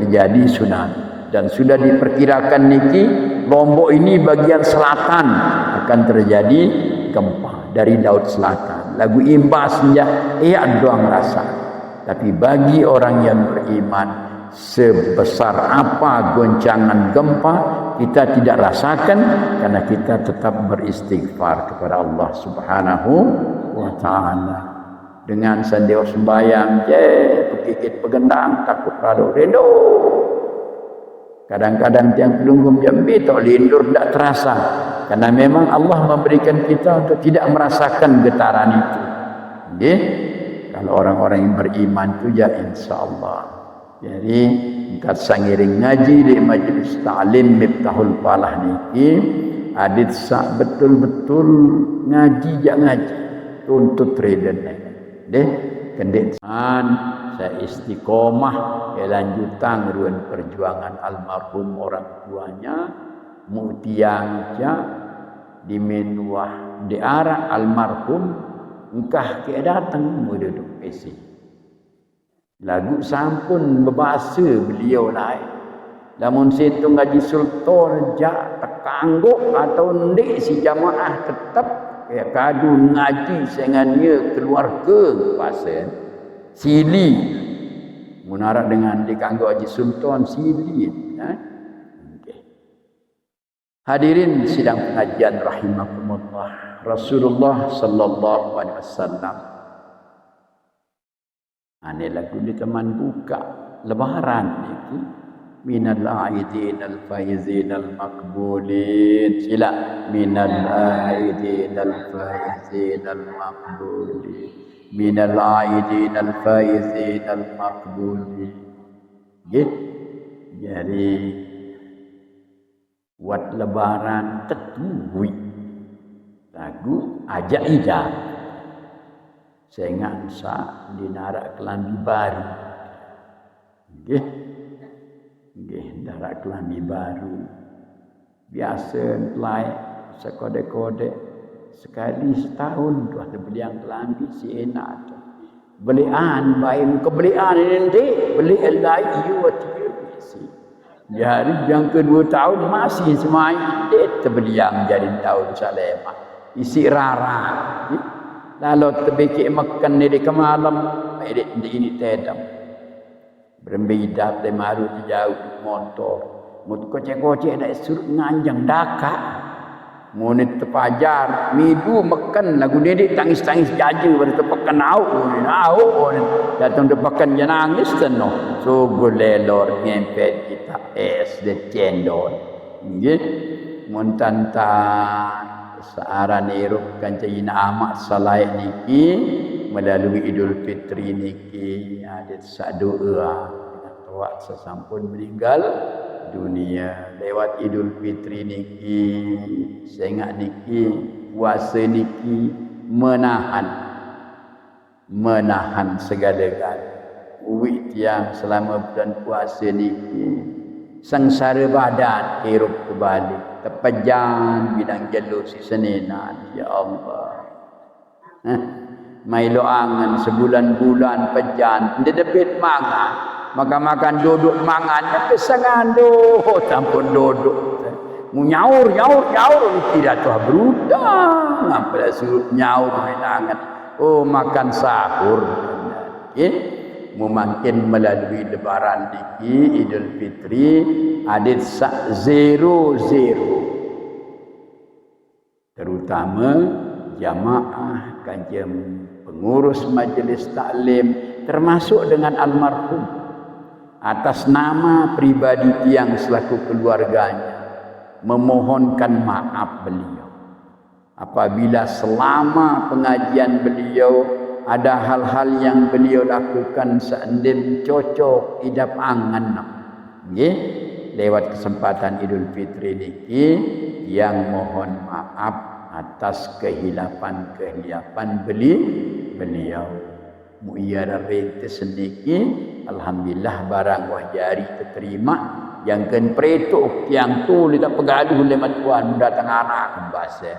terjadi tsunami. Dan sudah diperkirakan niki Lombok ini bagian selatan akan terjadi gempa dari laut selatan. Lagu imbasnya doang rasa. Tapi bagi orang yang beriman, sebesar apa goncangan gempa kita tidak rasakan karena kita tetap beristighfar kepada Allah Subhanahu wa taala. Dengan sandiau sembahyang, pegigit pegendang takut rado rendo. Kadang-kadang tiang pelunggum jambi tak lindur tak terasa karena memang Allah memberikan kita untuk tidak merasakan getaran itu. Kalau orang-orang yang beriman itu ya insya-Allah. Jadi kat sangiring ngaji di majlis ta'lim Miftahul Falah niki adit sak betul-betul ngaji jak ngaji tuntut reden kendekan saya istiqomah lanjutan ruan perjuangan almarhum orang tuanya mutiangja di menuah di arah almarhum engkah ke datang mu duduk isi lagu sampun berbahasa beliau naik lamun situ ngaji sultan jak tekangguk atau ndik si jamaah tetap ya kadu ngaji sengannya keluarga pasien sili munarak dengan dikanggo Haji Sultan sili okay. Hadirin sidang pengajian rahimakumullah Rasulullah sallallahu alaihi wasallam ane lagu di teman buka lebaran niki minal aidin al faizin al maqbulin sila minal aidin al faizin al maqbulin minal aidin al faizin al maqbulin jadi buat lebaran tetui lagu ajak ijab sengan sa dinarak kelambi baru darat kelambi baru biasa pelai sekode-kode sekali setahun tu ada belian kelambi si enak tu belian baik kebelian nanti beli lagi si jadi yang kedua tahun masih semai dia terbelian jadi tahun salemah isi rara lalu terbekik makan ni di kemalam ini tedam berembidap de maru jauh motor mut kocek-kocek dak surut nganjang daka monit tepajar midu makan lagu dedik tangis-tangis jaju ber tepakan au datang tepakan je nangis teno subuh lelor ngempet kita es de cendol nggih mun tantan searan irup kancayina amat salai niki melalui Idul Fitri niki ada doa dengan tuak sesampun meninggal dunia lewat Idul Fitri niki sehingga niki puasa niki menahan segala-galanya uwi tiang selama bulan puasa niki sengsara badan hirup kembali terpejan bidang jalur si senenan ya Allah Mailo angan sebulan-bulan pejan dia debit mangan makan duduk mangan kesangan tampun duduk mu nyaur tidak tahu berudang apa suruh nyaur menangan makan sahur mu makin melalui lebaran niki Idul Fitri adit sak 00 terutama jamaah kajian pengurus majelis taklim termasuk dengan almarhum atas nama pribadi tiang selaku keluarganya memohonkan maaf beliau apabila selama pengajian beliau ada hal-hal yang beliau lakukan seandainya cocok idap angan nggih lewat kesempatan Idul Fitri niki yang mohon maaf atas kehilapan beliau muiyara rentes niki alhamdulillah barang wahjari terima yang ken pretok yang tu tidak pegaduh lemat tuan datang anak kembasa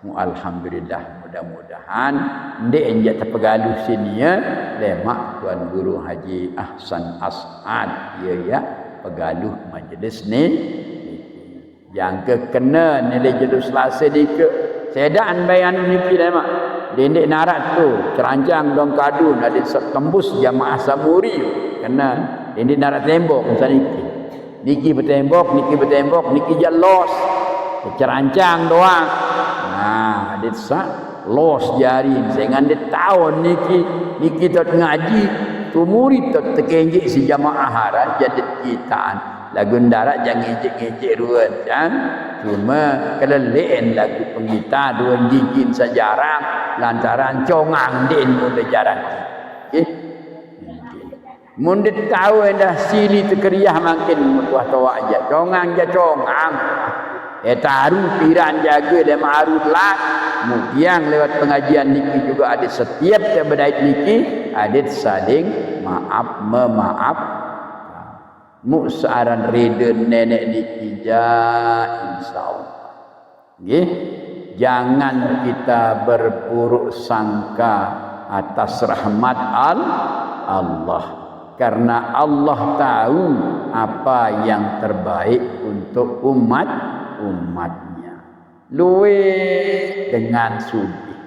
mu alhamdulillah mudah-mudahan ndek enjak terpegaduh sini ya lemak tuan guru Haji Ahsan As'ad ya pegaluh majlis ni. Yang kena nilai jelus Selasa dike sedaan bayan niki dah mak. Dendek narat tu Ceranjang dong kadun ada tembus jamaah Samuri kena dendek narat tembok macam niki. Niki bertembok, niki jelos. Ceranjang doang. Nah, dia sak los jari dengan dia tahun niki tot ngaji tu murid tot tekenjik si jamaah harat jadi kitaan lagu darat jangan ngejek-ngejek ruan kan cuma kelelain lagu pengita dua gigin sejarang lantaran congang din mula jarang okey mundit tahu dah sili tekeriah makin mutuah tawa aja congang taruh piran jaga dan ma'arud lah mukiang lewat pengajian niki juga ada setiap terbedait niki ada saling memaaf muksaran reda nenek niki insyaallah nggih jangan kita berburuk sangka atas rahmat Allah karena Allah tahu apa yang terbaik untuk umatnya luwe dengan sugih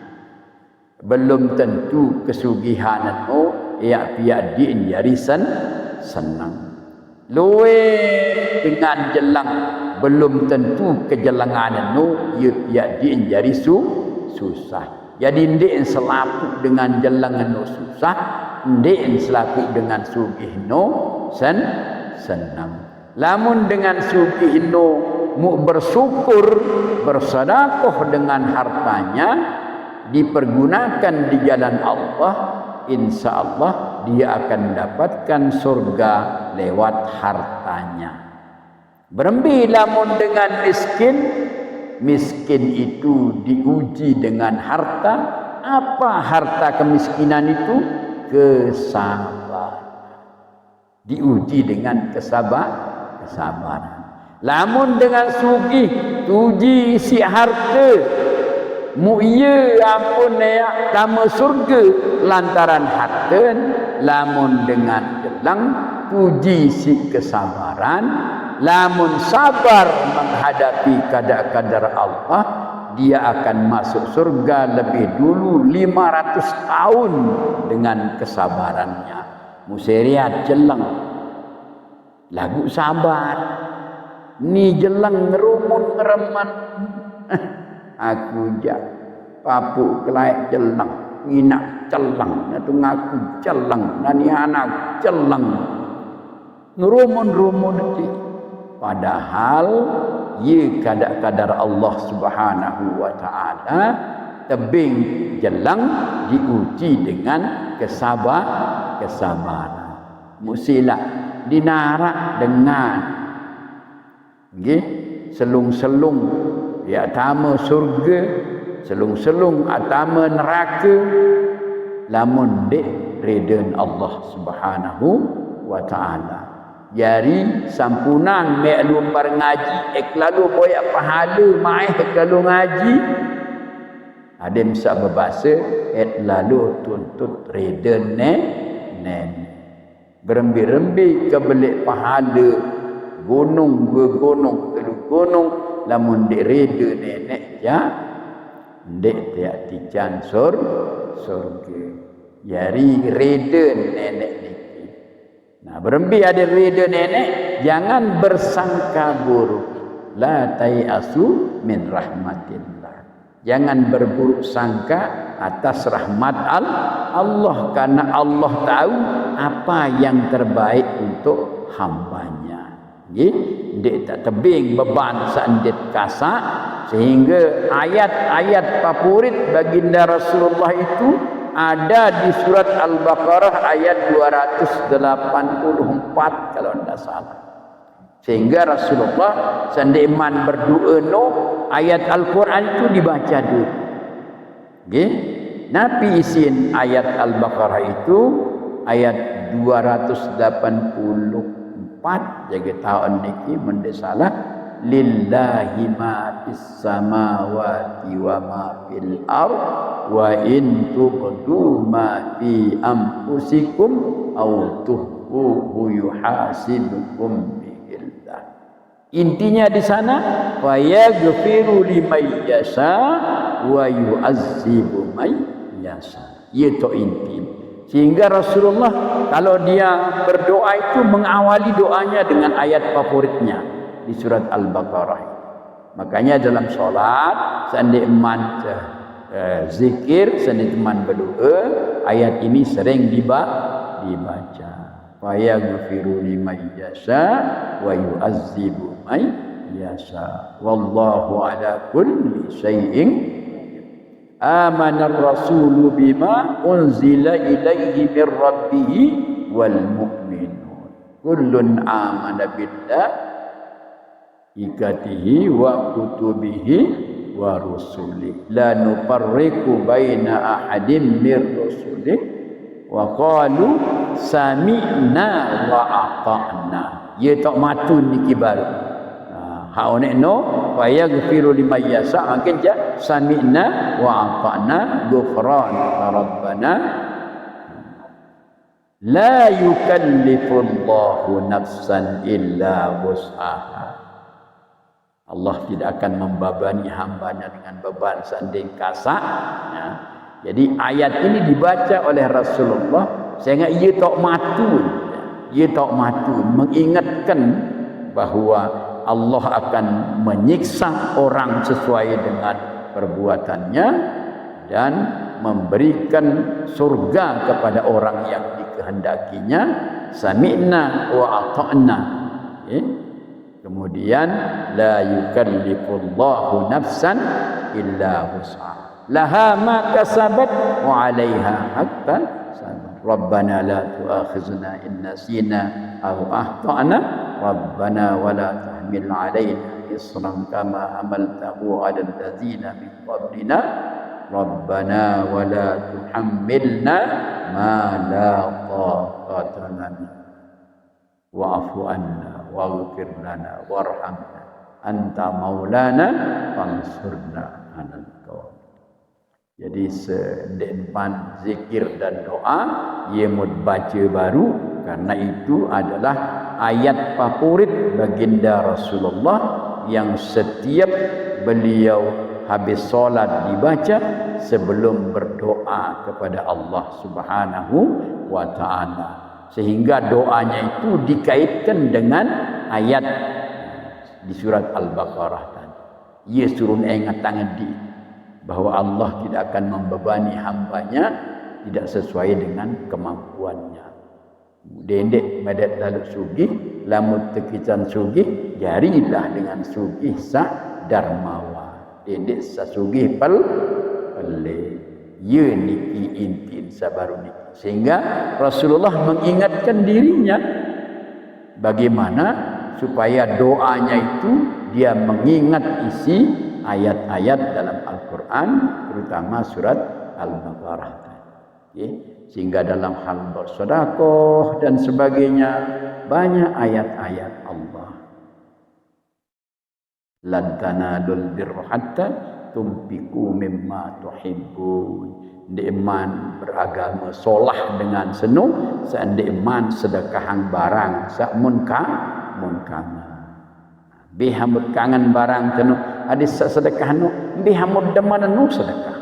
belum tentu kesugihanmu ya pihak din jari senang luwe dengan jelang belum tentu kejelanganmu ya pihak din jari susah jadi ndik selapuk dengan jelanganmu susah ndik selapuk dengan sugihno senang lamun dengan sugihno mu bersyukur bersedekah dengan hartanya dipergunakan di jalan Allah insyaallah dia akan mendapatkan surga lewat hartanya berembi lamun dengan miskin itu diuji dengan harta apa harta kemiskinan itu kesabaran diuji dengan kesabaran lamun dengan sugih tuji si harta mu'ya ampun ya tama surga lantaran harta lamun dengan jelang tuji si kesabaran lamun sabar menghadapi kadar-kadar Allah dia akan masuk surga lebih dulu 500 tahun dengan kesabarannya museriat jelang lagu sabar ni jelang ngerumun ngereman aku jak papu kelai jelang inak celang tu ngaku celang nani anak celang ngerumun ti padahal ye kadar Allah Subhanahu wa taala tebing jelang diuji dengan kesabaran musilah dinarak dengan nggih selung-selung ya atama surga selung-selung atama neraka lamun dek redon Allah Subhanahu wa taala jari sampunan mek lumbar ngaji lalu boyak pahala mai lalu ngaji ada misa berbahasa lalu tuntut redon berembi-rembi kebelik pahala gunung telu gunung lamun dek reda nenek ya dek tiak tijan surga jari reda nenek niki nah berembi ada reda nenek jangan bersangka buruk la tayasu min rahmatillah jangan berburuk sangka atas rahmat Allah karena Allah tahu apa yang terbaik untuk hambanya dia tak tebing beban sandet kasak sehingga ayat-ayat favorit baginda Rasulullah itu ada di surat Al-Baqarah ayat 284 kalau tidak salah sehingga Rasulullah sandiman berdoa ayat Al-Quran itu dibaca dulu Nabi isin ayat Al-Baqarah itu ayat 284 jaga tahun niki mendesalah lillahi ma fis samawati wa ma fil ard wa in tubdu ma fi anfusikum aw tuhbuhu yuhasibukum bi Intinya di sana wa yaghfiru liman yasha wa yu'azzibu man yasha. Itu inti. Sehingga Rasulullah kalau dia berdoa itu mengawali doanya dengan ayat favoritnya di surat Al-Baqarah. Makanya dalam solat seandainya man zikir, seandainya teman berdoa, ayat ini sering dibaca. Wa yaghfiru liman yasha wa yu'azzibu man yasha. Wallahu ala kulli syai'in. Amana ar-rasulu bima unzila ilaihi mir rabbih wal mu'minun. Kullun amana billah ikatihi wa kutubihi wa rusulih la nufarriqu baina ahadin mir rusulih wa qalu sami'na wa ata'na. Ye tak matun ni kibar ha onek no wa yaghfiru liman yasha makin ja sami'na wa ata'na ghufran rabbana la yukallifullahu nafsan illa wus'aha. Allah tidak akan membebani hambanya dengan beban sanding kasak. Ya. Jadi ayat ini dibaca oleh Rasulullah sehingga ia tak matun. Ia tak matun mengingatkan bahawa Allah akan menyiksa orang sesuai dengan perbuatannya dan memberikan surga kepada orang yang dikehendakinya. Sami'na wa ata'na. Kemudian la yukallifullahu nafsan illa wus'aha laha ma kasabat wa 'alaiha hatta sabat. Rabbana la tu'akhizna in nasina aw akhtana rabbana wa la tahmil 'alaina isran kama hamaltahu 'alal ladzina min qablina rabbana wa la tuhammilna ma la taqata lana wa'fu anna waghfir lana warhamna anta maulana fansurna 'alal qaum. Jadi sedenpan zikir dan doa ia baca baru karena itu adalah ayat favorit baginda Rasulullah yang setiap beliau habis solat dibaca sebelum berdoa kepada Allah Subhanahu wa taala. Sehingga doanya itu dikaitkan dengan ayat di surat Al-Baqarah tadi. Ia suruh ingat tangan di bahawa Allah tidak akan membebani hambanya tidak sesuai dengan kemampuannya. Dendek medet lalu sugih, lamut tekican sugih, jarilah dengan sugih sa darmawa. Dendek sa sugih pele. Ye niki intin sabaru niki. Sehingga Rasulullah mengingatkan dirinya bagaimana supaya doanya itu dia mengingat isi ayat-ayat dalam Al-Quran, terutama surat Al-Baqarah. Sehingga dalam hal bersedekah dan sebagainya banyak ayat-ayat Allah. Lan tanalul birra hatta tunfiqu mimma tuhibbun. Iman beragama solah dengan senuh seandainya iman sedekahang barang sakmun munkama bihamud kangen barang tenuh hadis sedekah nu bihamud deman nu sedekah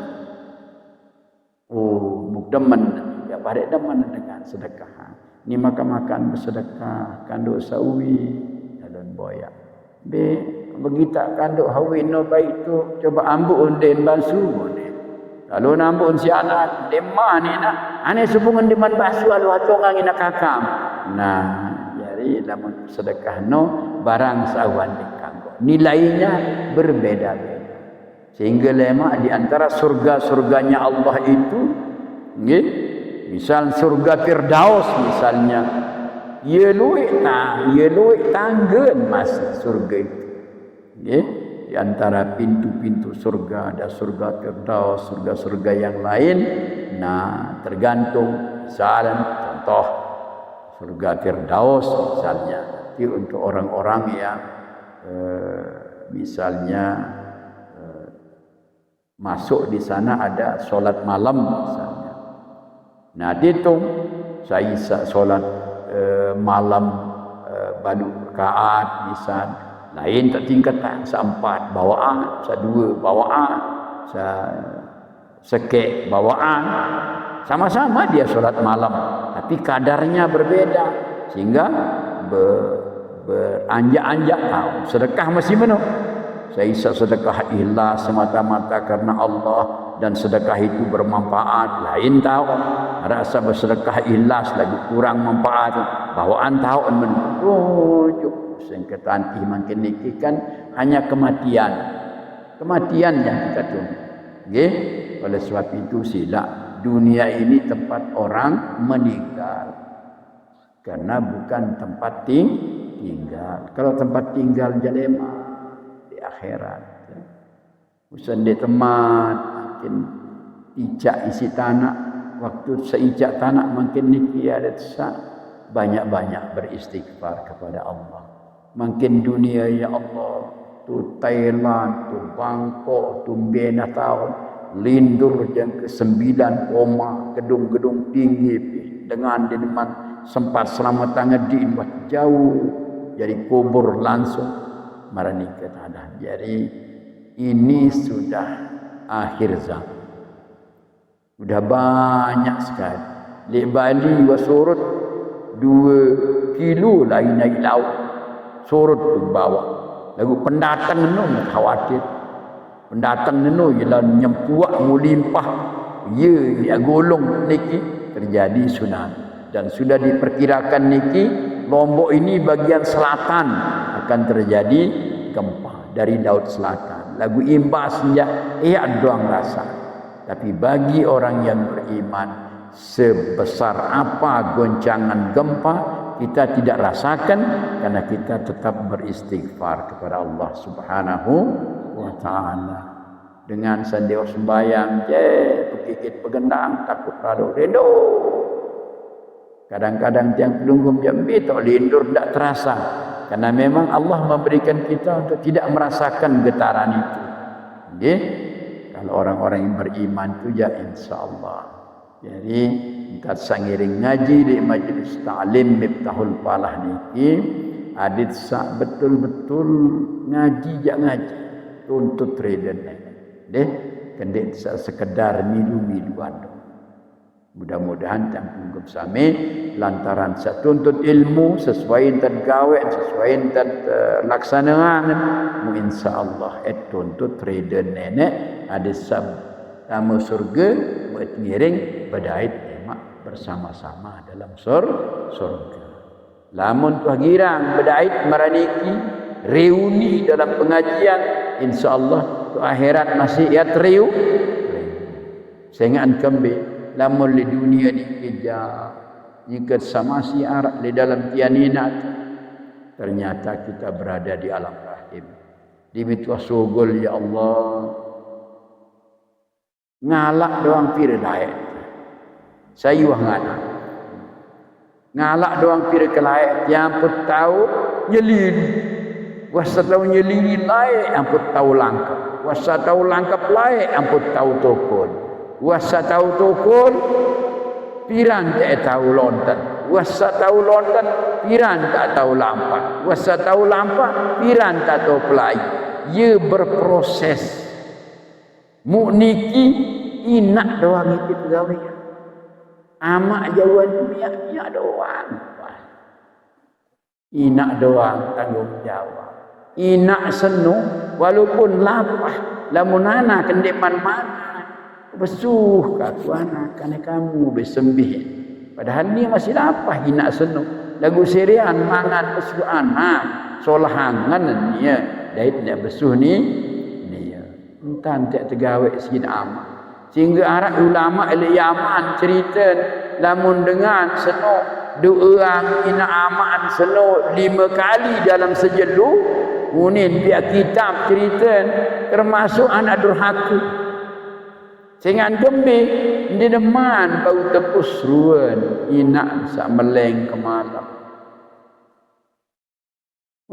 mukdeman ya pada deman dengan sedekah ni makan bersedekah kanduk sawi dan boya be begitu kanduk hawi no baik tu coba ambu unden basu ni kalau nambun si anak demah ni nak ane subungan deman basu alu atongang ina kakam nah jadi lamun sedekah no barang sawan dikanggo nilainya berbeda-beda sehingga lema di antara surga-surganya Allah itu nggih misal surga Firdaus misalnya ye luik tanggeun masuk surga itu nggih di antara pintu-pintu surga ada surga Firdaus, surga-surga yang lain. Nah, tergantung misalnya contoh surga Firdaus misalnya. Nanti untuk orang-orang yang misalnya masuk di sana ada solat malam misalnya. Nah, dihitung saya solat malam badu rakaat misal lain tak tingkatan, seempat bawaan, sedua bawaan, sekek bawaan. Sama-sama dia solat malam, tapi kadarnya berbeda sehingga beranjak-anjak tahu. Sedekah masih penuh. Saya sedekah ikhlas semata-mata karena Allah dan sedekah itu bermanfaat. Lain tahu rasa bersedekah ikhlas lagi kurang manfaat. Bawaan tahu menuju sengketaan iman kini kan hanya kematian. Kematian yang kita tunggu. Okay? Oleh sebab itu sila dunia ini tempat orang meninggal. Karena bukan tempat tinggal. Kalau tempat tinggal jalema di akhirat. Usan di teman makin ijak isi tanah. Waktu seijak tanah makin niki ada banyak-banyak beristighfar kepada Allah. Makin dunia ya Allah. Tu Thailand, tu Bangkok, tu Bena tahun. Lindur yang ke-9 koma gedung-gedung tinggi dengan sempat selamat tangan diinbat jauh jadi kubur langsung marani ke tanah. Jadi ini sudah akhir zaman. Sudah banyak sekali. Di Bali wasurut 2 kilo lain naik laut. Surut ke bawah. Lagu pendatang itu khawatir. Pendatang itu ialah nyempuak mulimpah. Ya golong niki terjadi tsunami. Dan sudah diperkirakan niki Lombok ini bagian selatan akan terjadi gempa dari laut selatan. Lagu imbasnya doang rasa. Tapi bagi orang yang beriman, sebesar apa goncangan gempa kita tidak rasakan karena kita tetap beristighfar kepada Allah Subhanahu wa taala. Dengan sandiwara sembahyang, pekikit pegendang takut rado redo. Kadang-kadang tiang pelunggum jambi tak lindur tak terasa. Karena memang Allah memberikan kita untuk tidak merasakan getaran itu. Okay? Kalau orang-orang yang beriman itu ya insya-Allah. Jadi kita sangiring ngaji di majlis ta'lim Miftahul Falah niki adit sak betul-betul ngaji jak ngaji tuntut reden deh kendek sekedar milu-miluan. Mudah-mudahan tanggung sami lantaran tuntut ilmu sesuai dan gawe sesuai dan laksanaan mu insyaallah tuntut reden nenek ada sab tamu surga buat ngiring badait emak bersama-sama dalam surga. Lamun tuah girang badait maraniki reuni dalam pengajian insyaallah tu akhirat masih ya teriu sengan kembe lamun di dunia ni kejar jika sama si arak di dalam tianina ternyata kita berada di alam rahim di mitwa sugul ya Allah ngalak doang pir lain sayuh ngana ngalak doang pir kelaik yang pun tahu nyelin wasa tahu nyelin lain ampun tahu langkap wasa tahu langkap lain ampun tahu tokon wasa tahu tokon piran tak tahu lontan wasa tahu lontan piran tak tahu lampak wasa tahu lampak piran tak tahu pelai ia berproses mukniki inak doang itu pegawai amak jauhan miak doang inak doang tanggung jawab inak senung walaupun lapah lamun anak kendepan mana besuh kaku anak karena kamu bersembih padahal ni masih lapah inak senung lagu serian mangan besuh anak solahangan ni dait nak besuh ni entan tak tegawe sin amak sehingga arah ulama al-Yaman cerita lamun dengan senuk doa ina amaan senuk 5 kali dalam sejelu munin pihak kitab cerita termasuk anak durhaka sehingga gembe di deman bau tepus ruan ina sak meleng ke malam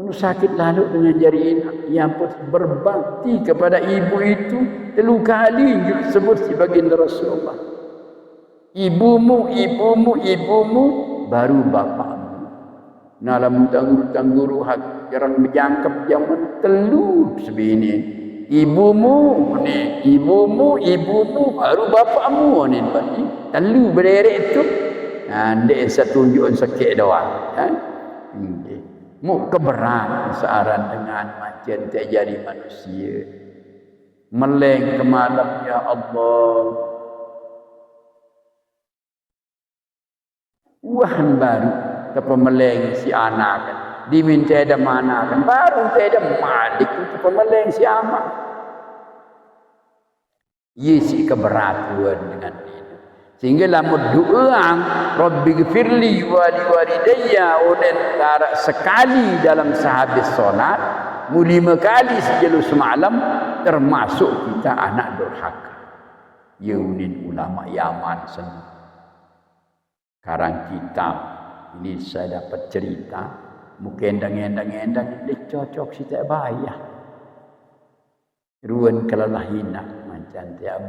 Unu sakit lalu dengan jari inak yang pun berbakti kepada ibu itu 3 kali disebut si baginda Rasulullah. Ibumu, ibumu, ibumu, baru bapakmu. Nalam tangguru hak jarang berjangkep zaman telu sebini. Ibumu baru bapakmu ni bagi. Telu berderet tu. Ndek setunjuk sakit doang. Mu keberat searan dengan macam terjadi manusia. Meleng ke malam ya Allah. Wahan baru ke pemeleng si anak kan. Diminta ada mana kan. Baru ada malik ke pemeleng si amak. Isi keberatuan dengan ini. Sehingga lamun doa Rabbi gfirli wa liwalidayya unentara sekali dalam sehabis solat. 5 kali sejelus semalam termasuk kita anak durhaka. Yaunin ulama Yaman senang. Karang kitab ini saya dapat cerita mungkin endang-endang dia cocok si tak bayar ruan kelalahinak macam tiap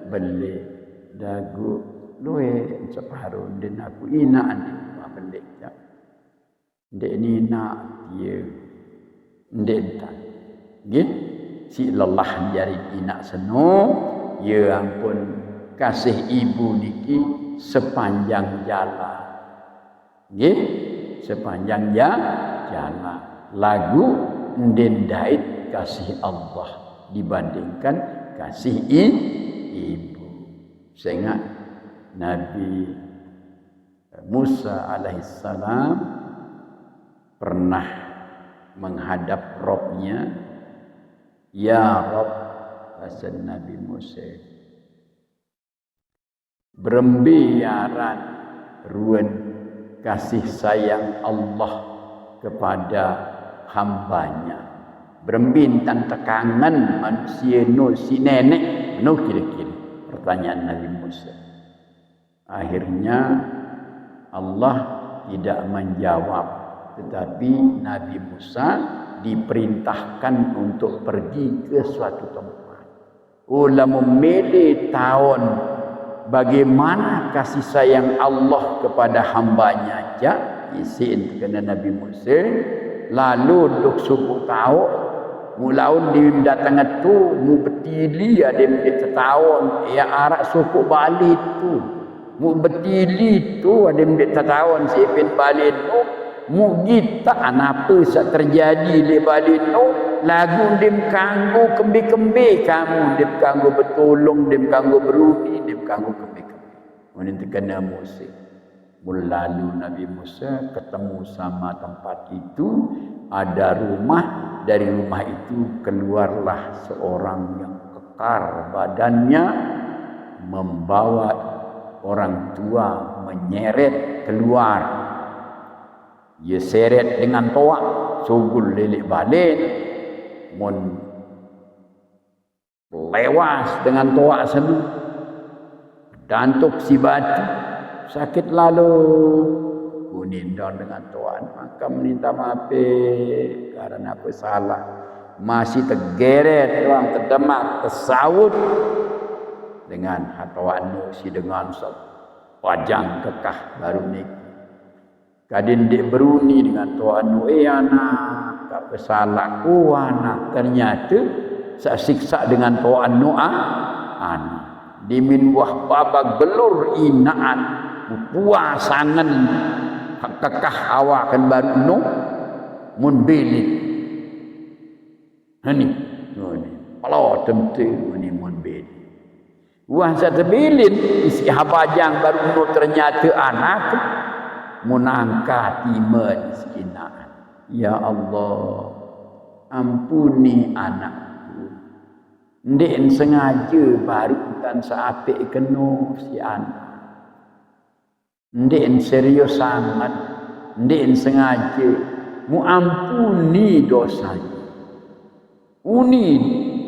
beli dagu luwe separuh dan aku ina ni beli tak dek ni nak dia dek tak git si lelah jari ina seno ya ampun kasih ibu niki sepanjang jalan. Nggih, sepanjang jalan. Lagu ndendait kasih Allah dibandingkan kasih ibu. Saya ingat Nabi Musa alaihissalam pernah menghadap Rabb-nya. Ya Rabb, kata Nabi Musa, berembiaran ruan kasih sayang Allah kepada hambanya. Berembintan tekangan manusia no si nenek no kira-kira. Pertanyaan Nabi Musa. Akhirnya Allah tidak menjawab. Tetapi Nabi Musa diperintahkan untuk pergi ke suatu tempat. Ulama memilih tahun bagaimana kasih sayang Allah kepada hambanya aja isin kena Nabi Musa lalu duk subuh tahu mulaun di datang tu mu betili ada menjadi setahun ya arak suku balik tu mu betili tu ada menjadi setahun sipin balik tu mu kita apa sak terjadi le balik tu lagu dim kanggo kembi-kembi kamu dim kanggo betolong dim kanggo beruni dim kanggo kembi-kembi mun terkena Musa lalu Nabi Musa ketemu sama tempat itu ada rumah dari rumah itu keluarlah seorang yang kekar badannya membawa orang tua menyeret keluar ia seret dengan toak sugul lilik balik mun lewas dengan toak senu dantuk si batu sakit lalu kunindon dengan Tuhan maka minta maaf karena apa salah masih tergeret doang terdemak tersawut dengan hatuan si dengan pajang kekah baru ni kadin dia beruni dengan Tuhan anak tak bersalah anak ternyata siksa dengan Tuhan anak dimin buah babak belur inaan puasangan kekah awakan baru no mun belit hani kalau tentu ni mun belit wah satu belit isi habajang baru no ternyata anak mun angkat iman miskinaan ya Allah ampuni anakku ndek sengaja baru tan saapik kena si anak ndek serius sangat ndek sengaja mu ampuni dosanya uni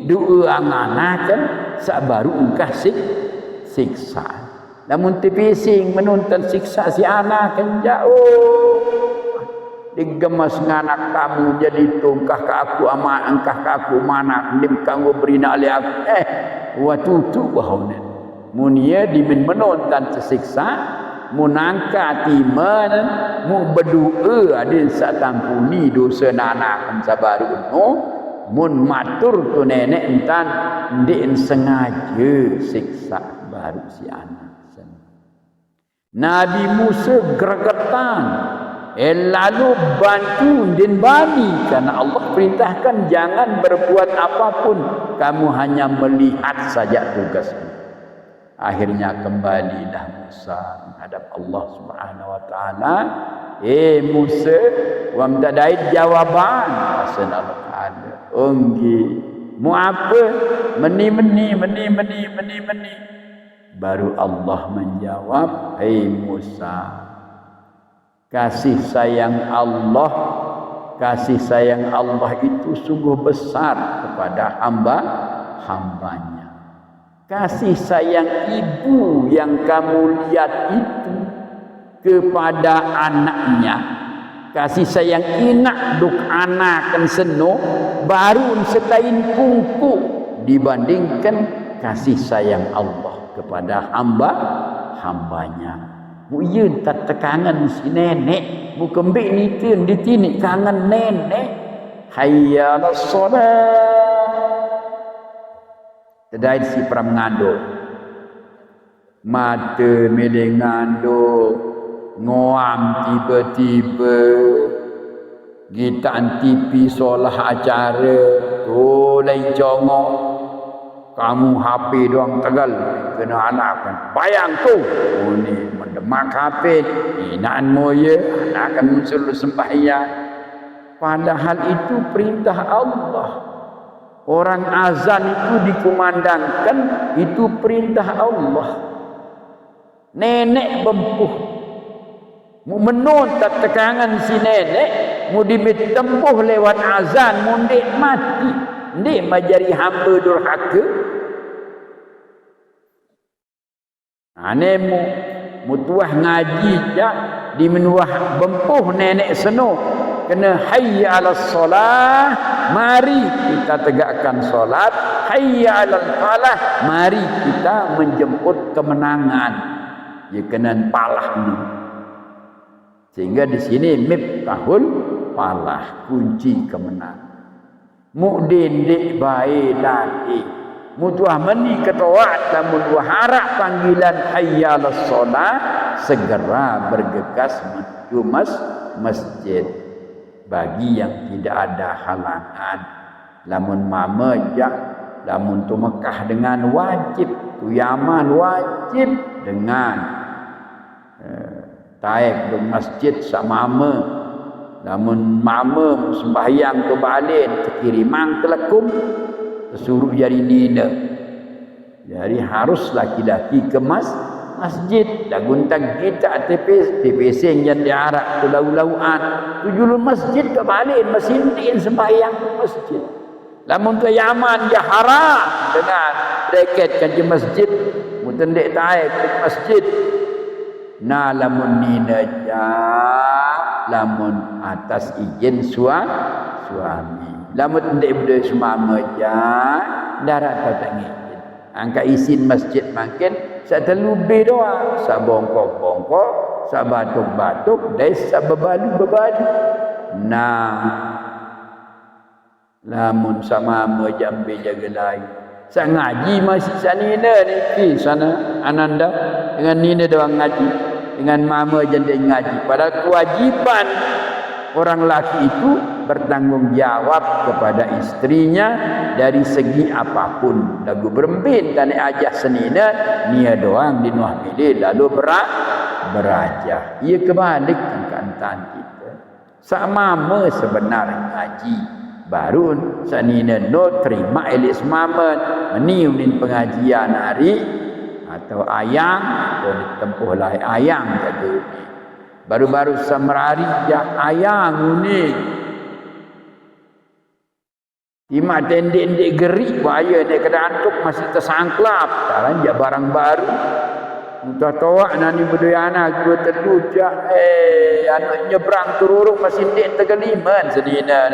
doa anganakan sak baru kasih siksa namun tipising menonton siksa si anak kan jauh digemas nganak kamu jadi tungkah ke aku ama angkah ke aku mana dim kanggo berina ali aku waktu tu wahone munia dimin menonton tersiksa munangka timan mu berdoa ada satampuni dosa anak sabaru no mun matur tu nenek entan ndik sengaja siksa baru si anak. Nabi Musa gregetan lalu bantu din bani karena Allah perintahkan jangan berbuat apapun, kamu hanya melihat saja tugasmu. Akhirnya kembalilah Musa menghadap Allah Subhanahu wa taala. Musa, wa mtadait jawaban asal Allah taala. Onggi, mu apa? Meni. Baru Allah menjawab, "Hei Musa, kasih sayang Allah itu sungguh besar kepada hambanya. Kasih sayang ibu yang kamu lihat itu kepada anaknya, kasih sayang inak duk anak kan seno baru setain pungku dibandingkan kasih sayang Allah kepada hambanya. Mu yeun tak tekangan si nenek, mu kembik ni tun ditinik kangen nenek. Hayya las-salat. Tadai si pramngando. Mata melengando ngoam tiba-tiba gitaan TV solah acara tolai jongok kamu HP doang tegal kena anak kan bayang tu ni mendemak HP inaan moye akan muncul sembahyang, padahal itu perintah Allah. Orang azan itu dikumandangkan itu perintah Allah. Nenek bempuh mu menontat tekangan si nenek mu ditempuh lewat azan mu ndik mati ndik majari hamba durhaka. Anemu mutuah ngaji ja di menuah bempuh nenek seno kena hayya 'alas solah, mari kita tegakkan solat. Hayya 'alal falah, mari kita menjemput kemenangan. Ya kena palah ni. Sehingga di sini miftahul falah, kunci kemenangan. Mukdin dik bae lagi mutuah meni ketaat namun harap panggilan hayya 'alas solah segera bergegas menuju masjid. Bagi yang tidak ada halangan, lamun mamajak, lamun tu Mekah dengan wajib, tu Yaman wajib dengan Taif ke masjid sama mama. Lamun mama sembahyang tu balik terkirimang telekum tersuruh jadi nina. Jadi harus laki-laki ke masjid dah guntang kita TPC yang diarak tu lau-lauan tujulun masjid ke balik mesintin sembahyang ke masjid. Lamun tu Yaman dia haram dengan reket ke masjid mutendik taik ke masjid. Nah lamun nina ja lamun atas izin suami. Lamun ndek berdua semama ja darat tak ngizin. Angkat izin masjid makin sak terlebih doang, sak bongkok-bongkok, sak batuk-batuk, dan sak bebalu-bebalu. Nah, lamun sama jambi jaga lain. Sak ngaji masih sanina ni sana Ananda dengan nina doang ngaji, dengan mama jadi ngaji. Pada kewajiban orang laki itu bertanggung jawab kepada istrinya dari segi apapun. Lagu berempin tani ajah senina nia doang di nuah pilih lalu berajah. Ia kebalik kantan kita. Sama sebenarnya ngaji baru senina no terima elis mamen meniunin pengajian hari atau ayang atau ditempuh lah ayang jadi baru-baru semerari jak ayang ni imak tendek-tendek gerik bahaya ni kena antuk masih tersangklap dalam jak barang baru entah tawak nani berdua anak dua terlujak anak nyebrang tururuk masih dek tergeliman sedina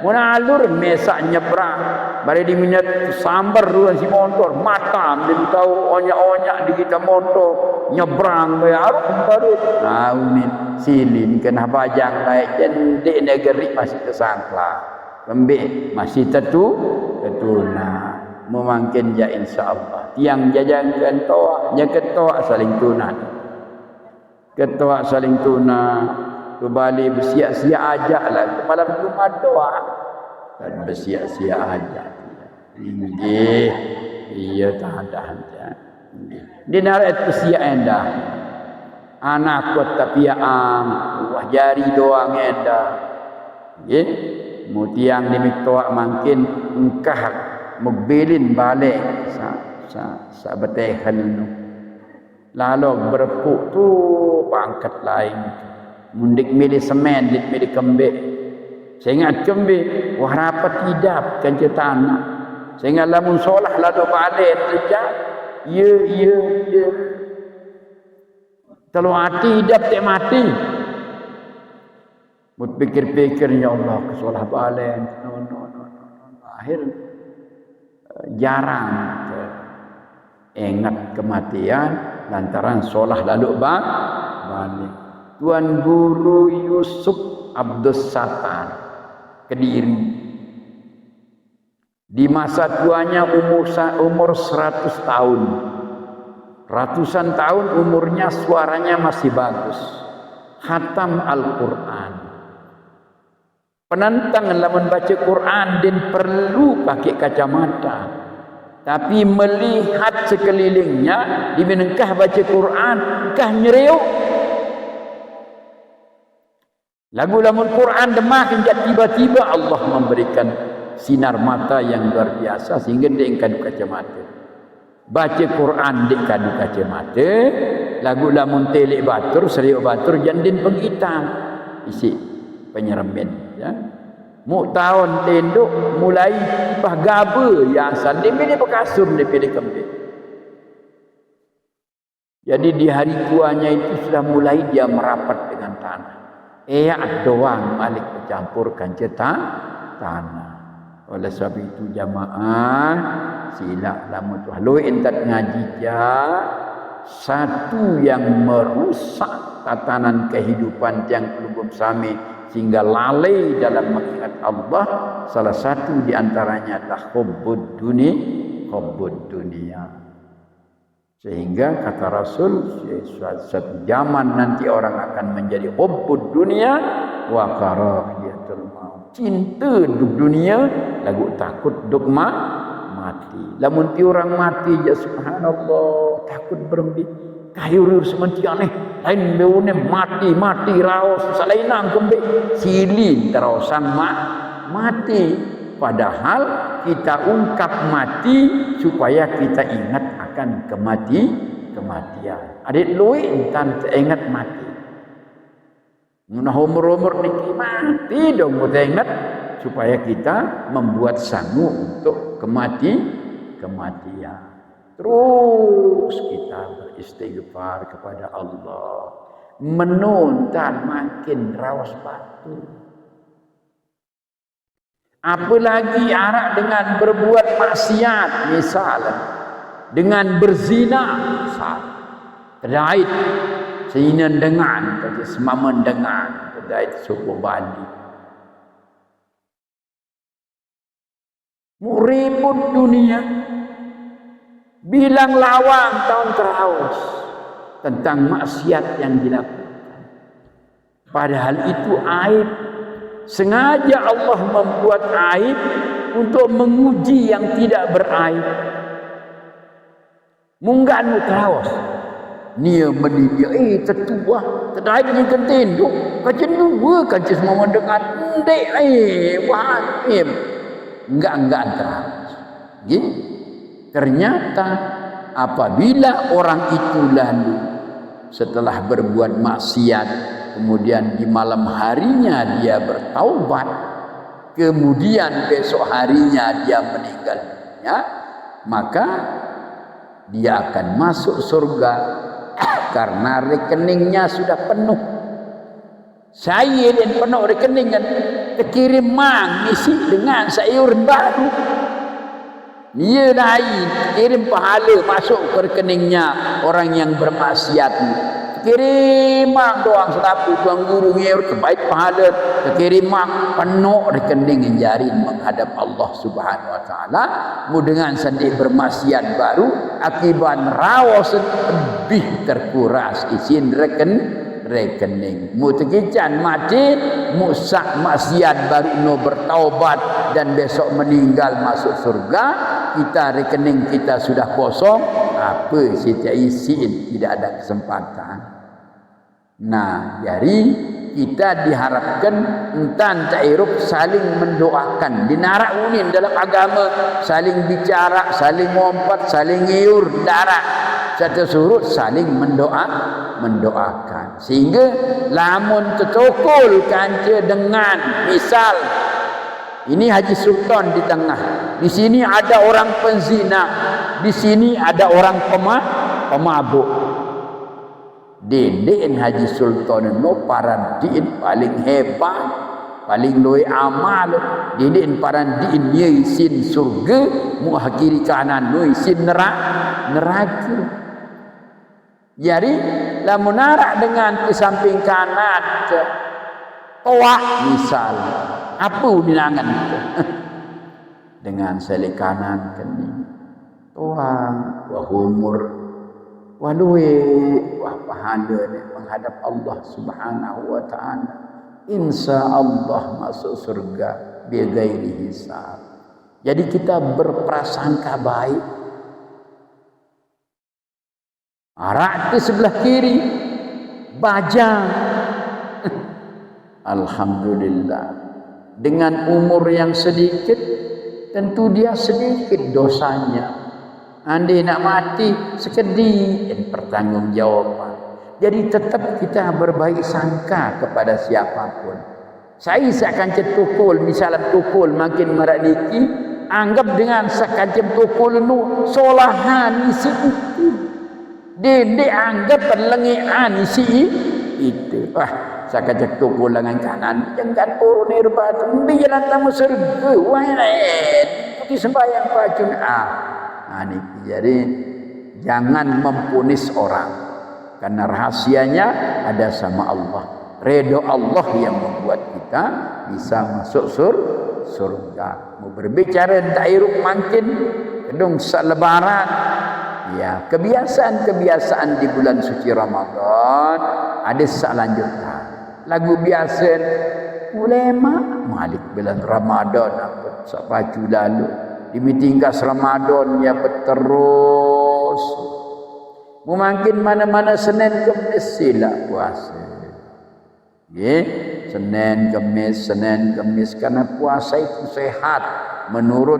muna alur mesak nyebrang Bari diminat sambar dulu si motor, matam dia tahu onyak-onyak di kita motor, nyebrang baru. Nah, ini silin kena bajang naik jendek negeri masih tersangkla. Kembik masih tetuna. Memangkin ya insyaallah. Tiang jajangkan toa, nya ketua saling tuna. Ketua saling tuna. Kembali bersiap-siap ajak lah. Malam Jumat doa. Dan bersiap-siap ajak. Iya tahan. Dia narik bersiap endah. Anak kot tapi ang. Wah jari doang endah. Mutiang dimiktoak makin engkah mobilin balik sa betehan nu. Lalu berpuk tu pangkat lain. Mundik milih semen, dik milih kembik. Saya ingat kembik, wah rapat tidak kan cerita anak. Saya ingat lamun solah lalu balik saja. Ya. Kalau hati hidup tak mati. Mut pikir-pikir ya Allah kesolah balik. No. Akhir jarang ingat kematian lantaran solah lalu balik. Tuan Guru Yusuf Abdus Sattar Kediri. Di masa tuanya umur 100 tahun. Ratusan tahun umurnya, suaranya masih bagus. Khatam Al-Quran. Penantang lamun baca Quran dan perlu pakai kacamata. Tapi melihat sekelilingnya, diminengkah baca Quran, kah nyeriuk. Lagu lamun Quran demakin tiba-tiba Allah memberikan sinar mata yang luar biasa sehingga dia kadu kacamata. Baca Quran dia kadu kacamata, lagu lamun telik batur, seriuk batur jandin penghitam. Isi penyeremen ya. Mu tahun tenduk mulai tipah gaba yang asal dia pilih bekasur dia pilih kembik. Jadi di hari tuanya itu sudah mulai dia merapat dengan tanah. Doang malik bercampurkan tanah. Oleh sebab itu jamaah sila lamun tu lu entat ngaji satu yang merusak tatanan kehidupan yang belum sami sehingga lalai dalam mengingat Allah, salah satu di antaranya adalah hubbud dunia. Sehingga kata Rasul, suatu zaman nanti orang akan menjadi hubbud dunia wa karahiyatul maut. Cinta duk dunia, lagu takut duk mati. Lamun ti orang mati ya subhanallah, takut berembi. Kayur sementia aneh, lain beune mati raos salainang kembe silin terosan mati. Padahal kita ungkap mati supaya kita ingat akan kematian. Adik lui entan ingat mati. Munah umur niki mati dong kita ingat supaya kita membuat sanggup untuk kematian. Terus kita beristighfar kepada Allah. Menuntan makin rawas batur. Apalagi arak dengan berbuat maksiat, misalnya dengan berzina, misalnya terkait seinan dengan, semaman dengan terkait suku Bali. Muribut dunia, bilang lawang tahun teraus tentang maksiat yang dilakukan. Padahal itu aib. Sengaja Allah membuat aib untuk menguji yang tidak beraib. Munggan mutawas. Nia mendidia, tertua, terdaiknya kentenduk. Kajian dua, kajian semua mendengar. Ndek, wahim. Enggak terawas. Gitu. Ternyata apabila orang itu lalu setelah berbuat maksiat, kemudian di malam harinya dia bertaubat, kemudian besok harinya dia meninggal dunia, maka dia akan masuk surga karena rekeningnya sudah penuh. Saya dan penuh rekening kan terkirim mang isi dengan sayur baru. Dia lain, kirim pahala masuk ke rekeningnya orang yang bermaksiat ni. Kirim mak doang serapu tuan guru ngeur terbaik pahala. Kirim mak penuh rekening yang jarin menghadap Allah Subhanahu Wa Taala. Mu dengan sedih bermaksiat baru akibat rawas lebih terkuras isin rekening. Mu tekican mati, mu sak maksiat baru no bertaubat dan besok meninggal masuk surga. Kita rekening kita sudah kosong, apa kita isiin, tidak ada kesempatan. Nah, jadi kita diharapkan entan ta'iruf saling mendoakan. Dinarak unin dalam agama, saling bicara, saling ngompat, saling ngiur, darat. Satu surut saling mendoakan. Sehingga lamun tercokol kanca dengan misal ini Haji Sultan di tengah. Di sini ada orang penzina, di sini ada orang pemabuk. Deden Haji Sultan no parandiin paling hebat, paling luai amal. Deden parandiin ye isin surga, mu kiri kanan no isin neraka. Jadi lamun narak dengan ke samping kanan toak misal, apa bilangan itu? Dengan selik kanan kening toang wah umur wah luwe wah pahala menghadap Allah Subhanahu Wa Taala, insyaallah masuk surga bighairi hisab. Jadi kita berprasangka baik. Arak di sebelah kiri bajang. Alhamdulillah, dengan umur yang sedikit tentu dia sedikit dosanya. Andai nak mati sekedih pertanggungjawaban. Jadi tetap kita berbaik sangka kepada siapapun. Saya akan cetukul, misalnya tukul makin meradiki, anggap dengan sekajem tukul nu solahan isi itu. Dia anggap perlengian isi itu. Wah, saya kajak tukul dengan kanan, jangan turun irbat, biarlah tamu surga. Wah, ikuti sembahyang pacun. Ini jadi jangan mempunis orang, karena rahasianya ada sama Allah. Ridho Allah yang membuat kita bisa masuk surga. Mau berbicara dairuk makin kedung selebaran. Ya, kebiasaan di bulan suci Ramadan ada selanjutnya. Lagu biasa ulama Malik bulan Ramadan apa sabaju lalu ditingkas Ramadan ya berterus. Mungkin mana-mana Senin Kemis sila puasa. Nggih, Senin Kemis karena puasa itu sehat. Menurut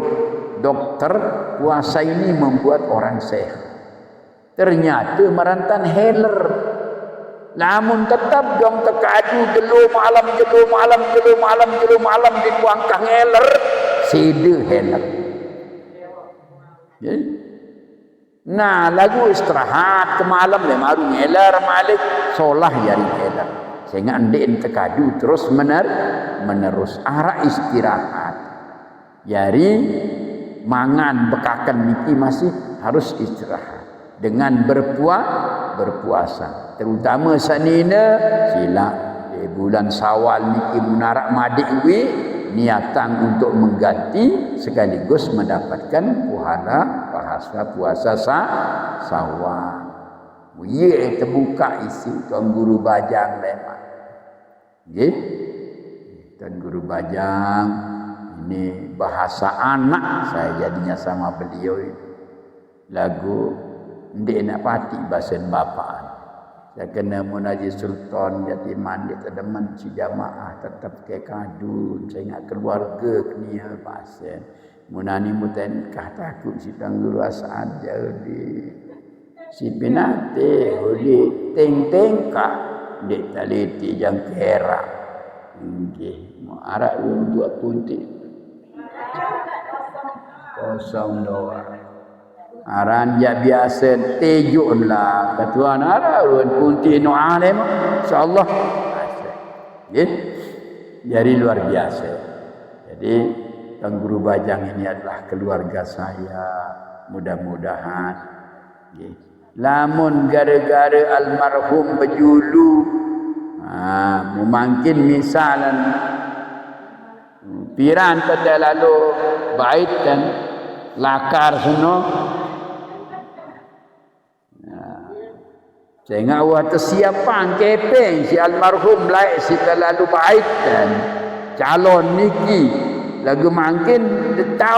dokter, puasa ini membuat orang sehat. Ternyata merantan healer. Namun tetap dong terkadu jelu malam di buangkang healer. Sida healer. Ya. Nah, lagu istirahat ke malam le maru healer malik solah jari healer. Sehingga andin terkadu terus menerus arah istirahat. Jadi mangan bekakan niki masih harus istirahat dengan berpuasa. Terutama sanina sila di bulan Syawal niki munarak madik wi niatan untuk mengganti sekaligus mendapatkan puasa Syawal. Ye terbuka isi tuan guru Bajang lemak. Nggih. Tuan guru Bajang ini bahasa anak saya jadinya sama beliau ini. Lagu ndek nak pati bahasa bapak. Saya kena Munaji Sultan Jatiman di tedeman si jamaah tetap ke kadu. Saya ingat keluarga kenia bahasa. Munani muten kah takut si tangguru asal jauh di si pinate di teng-teng kah ndek taliti jang kera. Nggih, mau arak dua puntik. Kosong doang. Aranja biasa tejun lah. Ketuan arah kunti no alim. InsyaAllah. Jadi luar biasa. Jadi Tuan Guru Bajang ini adalah keluarga saya. Mudah-mudahan. Lamun gara-gara almarhum berjulu, mungkin misalan piran pada lalu bait kan lakar seno. Saya awak tersiapan kepeng si almarhum lain si terlalu baik kan calon niki lagu makin tahu